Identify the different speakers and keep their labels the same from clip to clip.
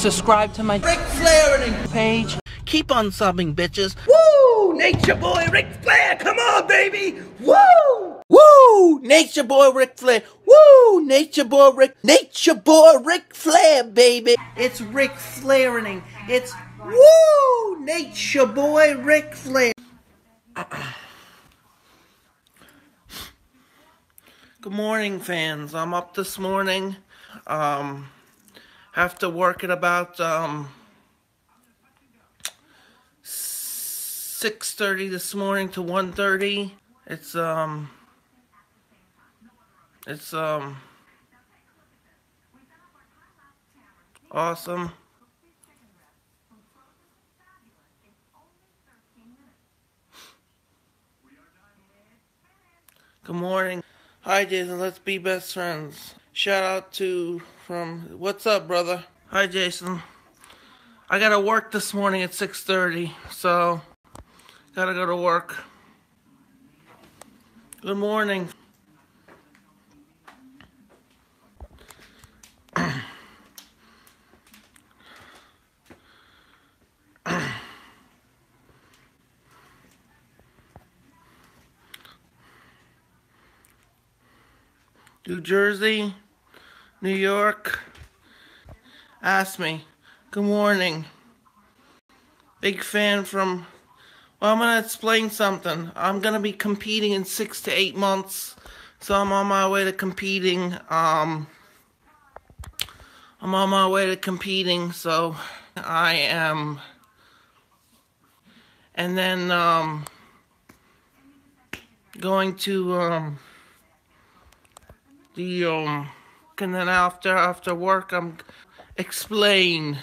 Speaker 1: subscribe to my Flairening page.
Speaker 2: Keep on subbing, bitches.
Speaker 3: Woo! Nature boy Ric Flair, come on, baby! Woo!
Speaker 2: Woo! Nature boy Ric Flair. Woo! Nature boy Ric Flair, baby. It's Ric Flairening. It's woo! Nature boy Ric Flair. Good morning, fans. I'm up this morning. Have to work at about 6:30 this morning to 1:30. It's awesome. Good morning. Hi, Jason. Let's be best friends. Shout out from what's up, brother? Hi, Jason. I gotta work this morning at 6:30, so gotta go to work. Good morning. New Jersey, New York. Ask me. Good morning. Big fan from... Well, I'm going to explain something. I'm going to be competing in 6 to 8 months. So I'm on my way to competing. So I am... And then, going to, and then after work, I'm... Explain.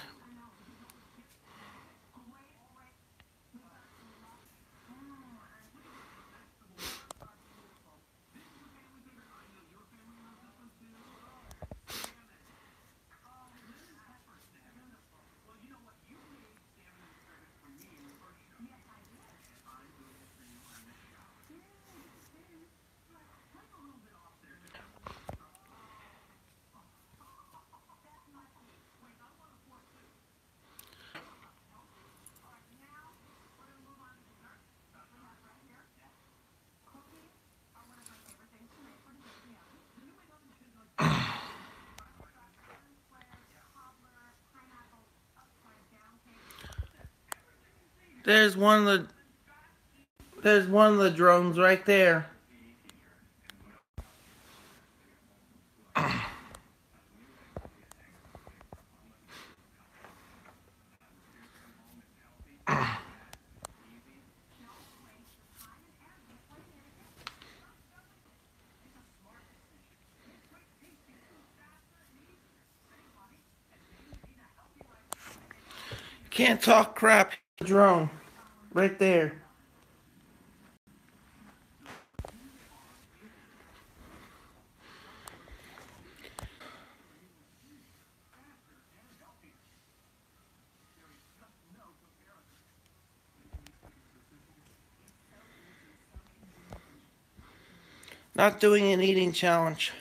Speaker 2: There's one of the drones right there. Can't talk crap, drone. Right there. Not doing an eating challenge.